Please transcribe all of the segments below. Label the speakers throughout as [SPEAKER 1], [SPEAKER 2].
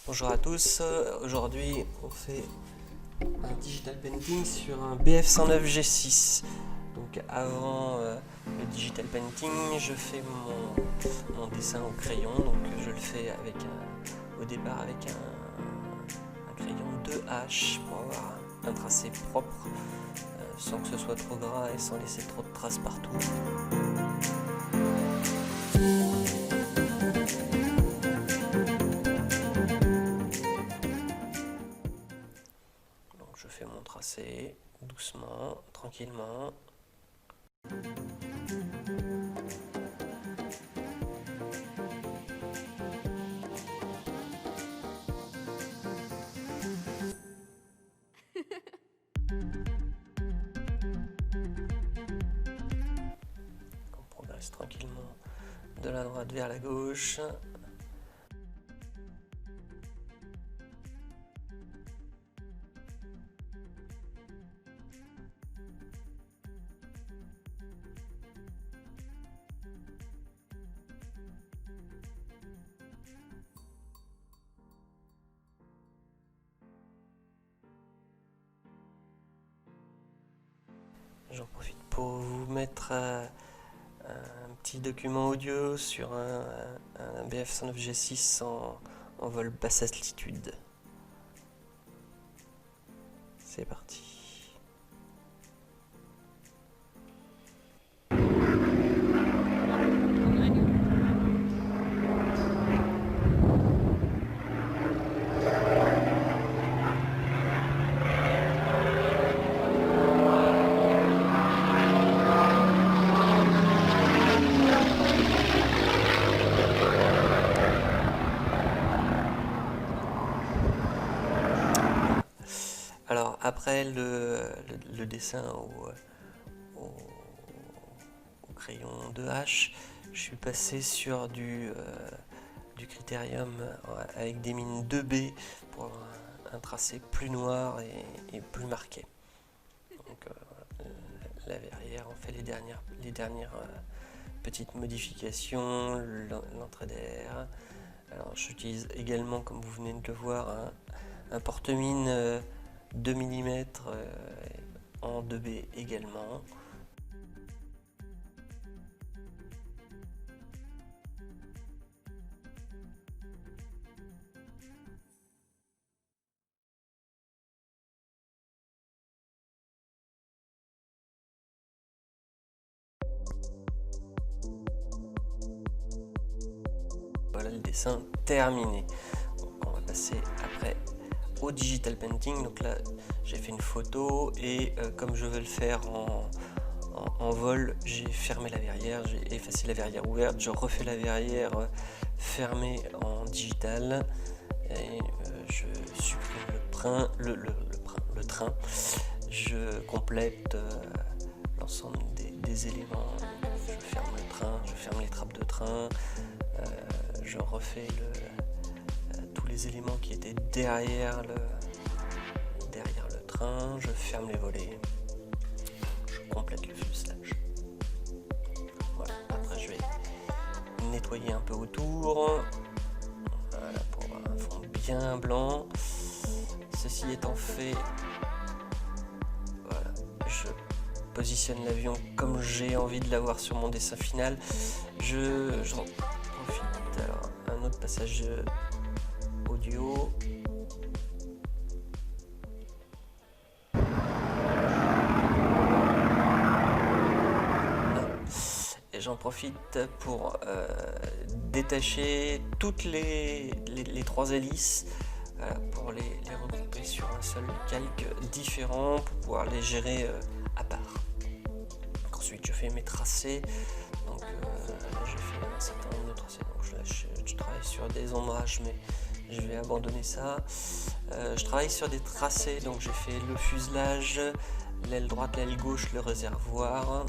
[SPEAKER 1] Bonjour à tous, aujourd'hui on fait un digital painting sur un BF109 G6. Donc avant le digital painting, je fais mon dessin au crayon, donc je le fais au départ avec un crayon 2H pour avoir un tracé propre, sans que ce soit trop gras et sans laisser trop de traces partout. Je fais mon tracé doucement, tranquillement. On progresse tranquillement de la droite vers la gauche. J'en profite pour vous mettre un petit document audio sur un BF109 G6 en vol basse altitude. C'est parti. Alors après le dessin au crayon 2H, je suis passé sur du critérium avec des mines 2B pour un tracé plus noir et plus marqué. Donc la verrière, on fait les dernières petites modifications, l'entrée d'air. Alors j'utilise également, comme vous venez de le voir, un porte-mine 2 mm en 2B également. Voilà le dessin terminé. Donc on va passer après au digital painting. Donc là j'ai fait une photo et comme je veux le faire en vol, j'ai fermé la verrière, j'ai effacé la verrière ouverte, je refais la verrière fermée en digital et je supprime le train, je complète l'ensemble des éléments. Je ferme le train, je ferme les trappes de train, je refais tous les éléments qui étaient derrière le train, je ferme les volets, je complète le fuselage. Voilà, après je vais nettoyer un peu autour, voilà, pour avoir un fond bien blanc. Ceci étant fait, voilà, je positionne l'avion comme j'ai envie de l'avoir sur mon dessin final. J'en profite, alors un autre passage audio. J'en profite pour détacher toutes les 3 hélices pour les regrouper sur un seul calque différent pour pouvoir les gérer à part. Ensuite je fais mes tracés, donc là j'ai fait un certain nombre de tracés, donc je travaille sur des ombrages mais je vais abandonner ça. Je travaille sur des tracés, donc j'ai fait le fuselage, l'aile droite, l'aile gauche, le réservoir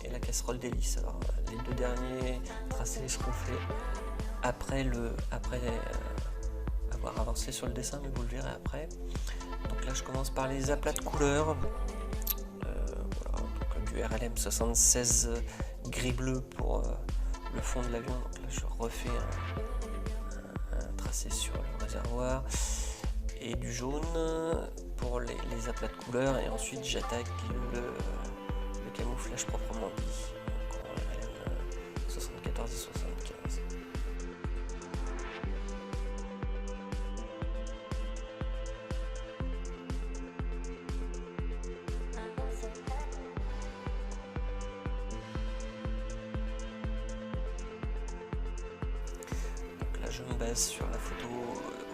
[SPEAKER 1] et la casserole d'hélice. Alors les 2 derniers tracés seront faits après avoir avancé sur le dessin, mais vous le verrez après. Donc là je commence par les aplats de couleurs. Voilà, donc, du RLM 76 gris bleu pour le fond de l'avion. Donc là je refais un tracé sur le réservoir, et du jaune pour les aplats de couleurs, et ensuite j'attaque le camouflage proprement dit, donc en RLM 74 et 75. Donc là je me base sur la photo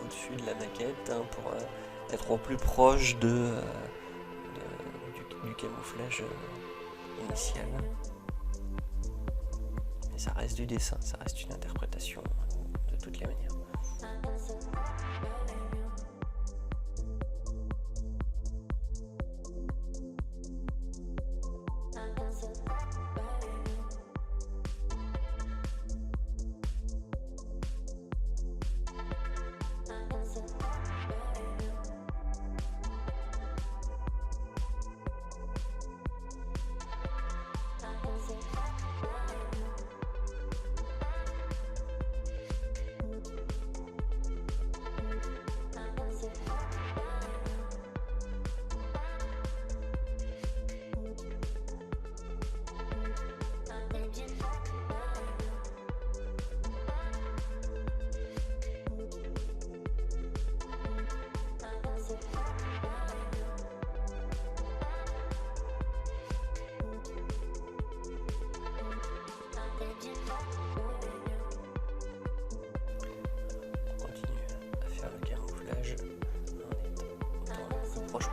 [SPEAKER 1] au-dessus de la maquette pour être au plus proche du camouflage initial. Mais ça reste du dessin, ça reste une interprétation de toutes les manières.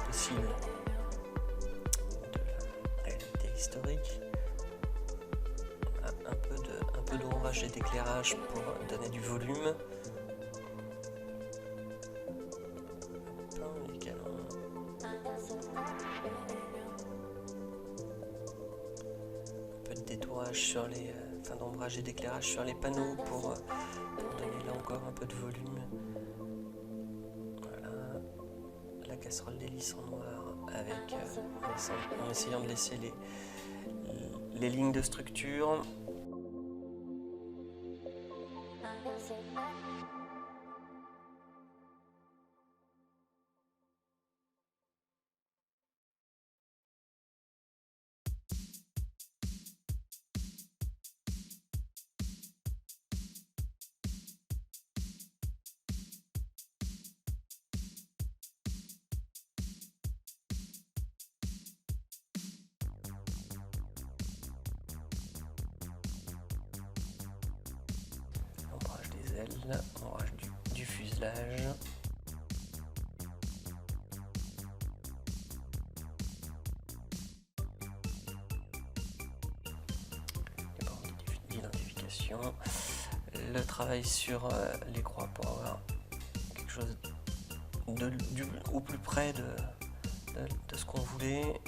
[SPEAKER 1] Possible de la réalité historique, un peu d'ombrage et d'éclairage pour donner du volume, les canons, un peu de détourage sur les d'ombrage et d'éclairage sur les panneaux pour donner là encore un peu de volume. La casserole d'hélice en noir avec en essayant de laisser les lignes de structure. Ombrage du fuselage. Les bornes d'identification. Le travail sur les croix pour avoir quelque chose au plus près de ce qu'on voulait.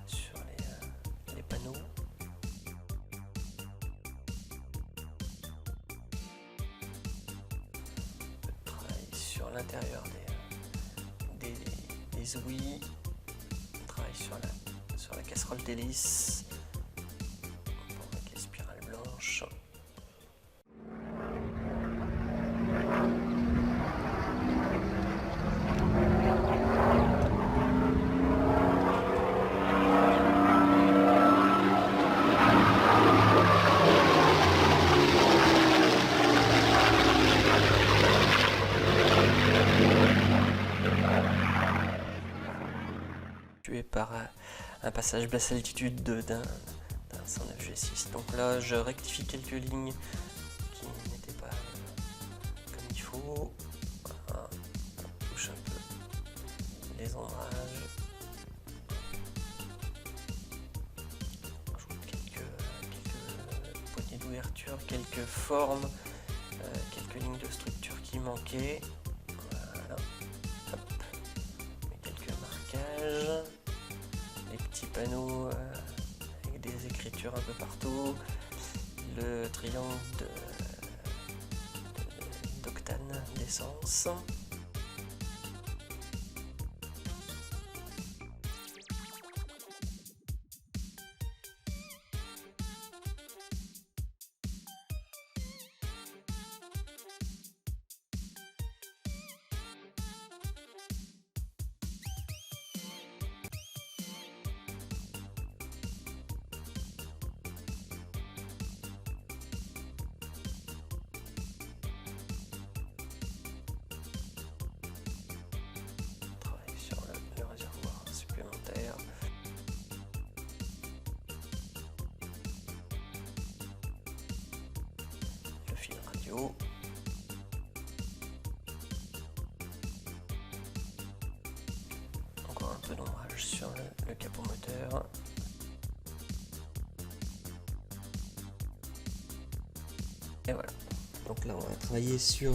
[SPEAKER 1] Sur les panneaux. Un peu de travail sur l'intérieur prise, oui. On travaille sur la casserole d'hélice. Avec les spirales blanches. Par un passage basse altitude d'un 109 G6. Donc là, je rectifie quelques lignes qui n'étaient pas comme il faut. Voilà. On touche un peu les ombrages. On ajoute quelques poignées d'ouverture, quelques formes, quelques lignes de structure qui manquaient. Voilà. Hop. Quelques marquages. Les petits panneaux avec des écritures un peu partout, le triangle d'octane d'essence. Le fil radio. Encore un peu d'ombrage sur le capot moteur. Et voilà. Donc là on va travailler sur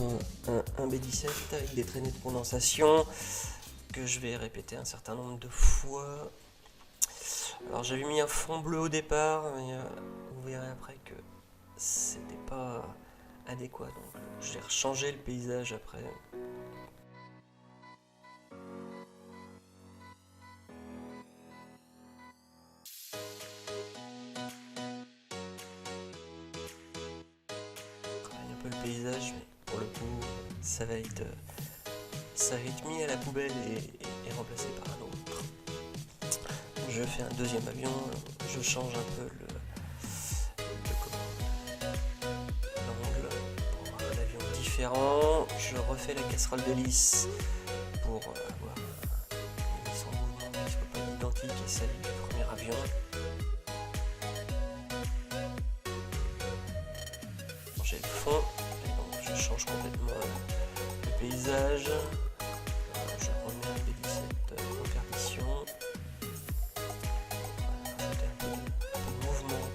[SPEAKER 1] un B17 avec des traînées de condensation que je vais répéter un certain nombre de fois. Alors j'avais mis un fond bleu au départ, mais vous verrez après que c'était pas adéquat, donc j'ai rechangé le paysage après. Travaille un peu le paysage, mais pour le coup ça va être mis à la poubelle et remplacé par un autre. Je fais un deuxième avion, je change un peu l'angle pour avoir un avion différent. Je refais la casserole d'hélice pour avoir une hélice en mouvement qui ne soit pas identique à celle du premier avion. J'ai le fond, et donc je change complètement le paysage. Je remets un B17 en perdition. Rajouter un peu de mouvement.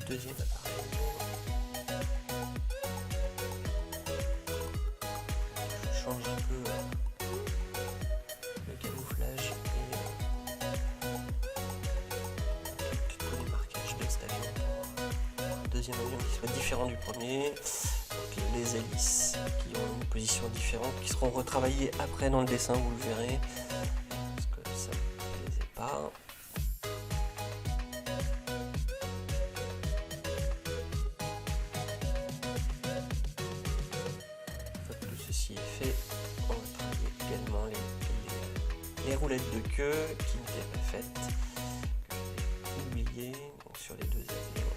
[SPEAKER 1] Deuxième appareil. Je change un peu le camouflage et tous les marquages de cet avion pour un deuxième avion qui soit différent du premier. Donc les hélices qui ont une position différente, qui seront retravaillées après dans le dessin, vous le verrez, parce que ça ne me plaisait pas. Ceci est fait, on va travailler également les roulettes de queue qui n'étaient pas faites, que j'ai sur les deux avions.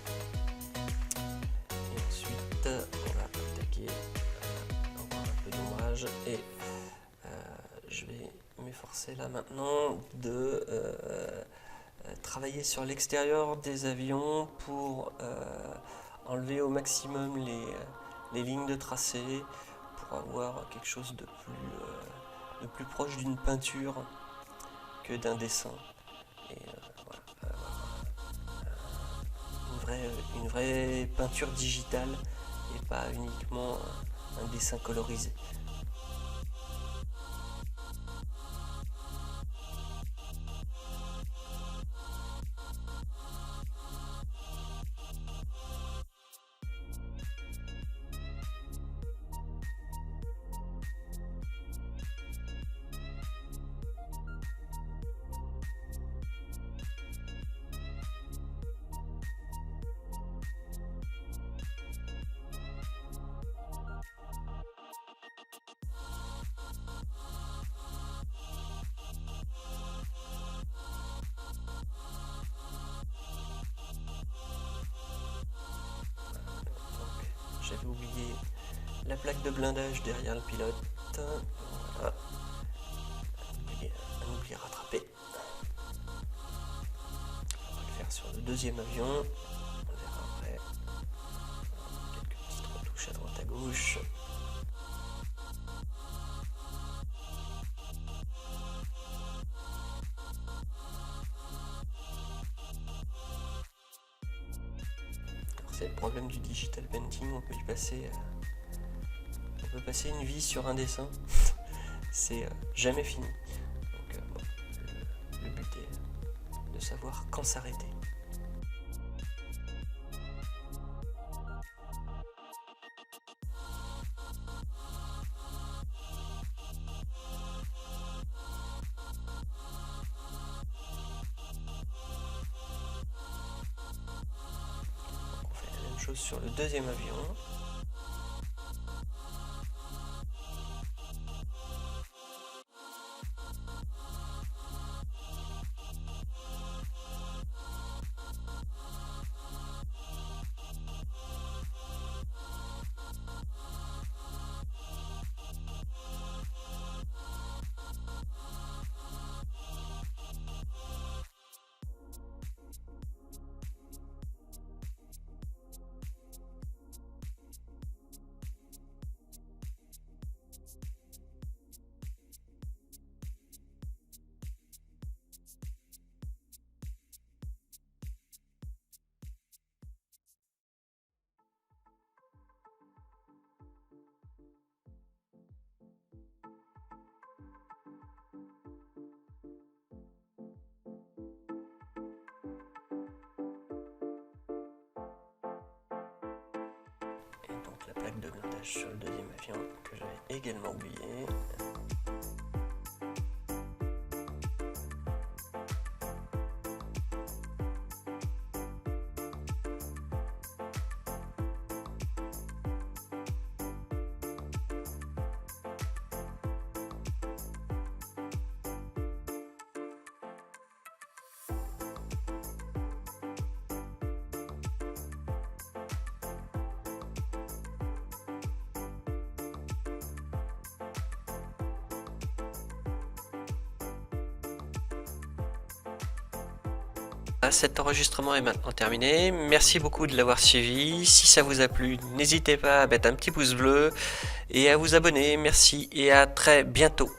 [SPEAKER 1] Et ensuite, on va attaquer encore un peu d'ombrage et je vais m'efforcer là maintenant de travailler sur l'extérieur des avions pour enlever au maximum les lignes de tracé pour avoir quelque chose de plus proche d'une peinture que d'un dessin. Et voilà, une vraie peinture digitale et pas uniquement un dessin colorisé. J'avais oublié la plaque de blindage derrière le pilote. Voilà. Un oubli rattrapé. On va le faire sur le deuxième avion. On verra après. Quelques petites retouches à droite à gauche. C'est le problème du digital painting, on peut passer une vie sur un dessin, c'est jamais fini. Donc bon, le but est de savoir quand s'arrêter. Sur le deuxième avion. Donc la plaque de blindage sur le deuxième avion que j'avais également oublié. Cet enregistrement est maintenant terminé. Merci beaucoup de l'avoir suivi. Si ça vous a plu, n'hésitez pas à mettre un petit pouce bleu et à vous abonner. Merci et à très bientôt.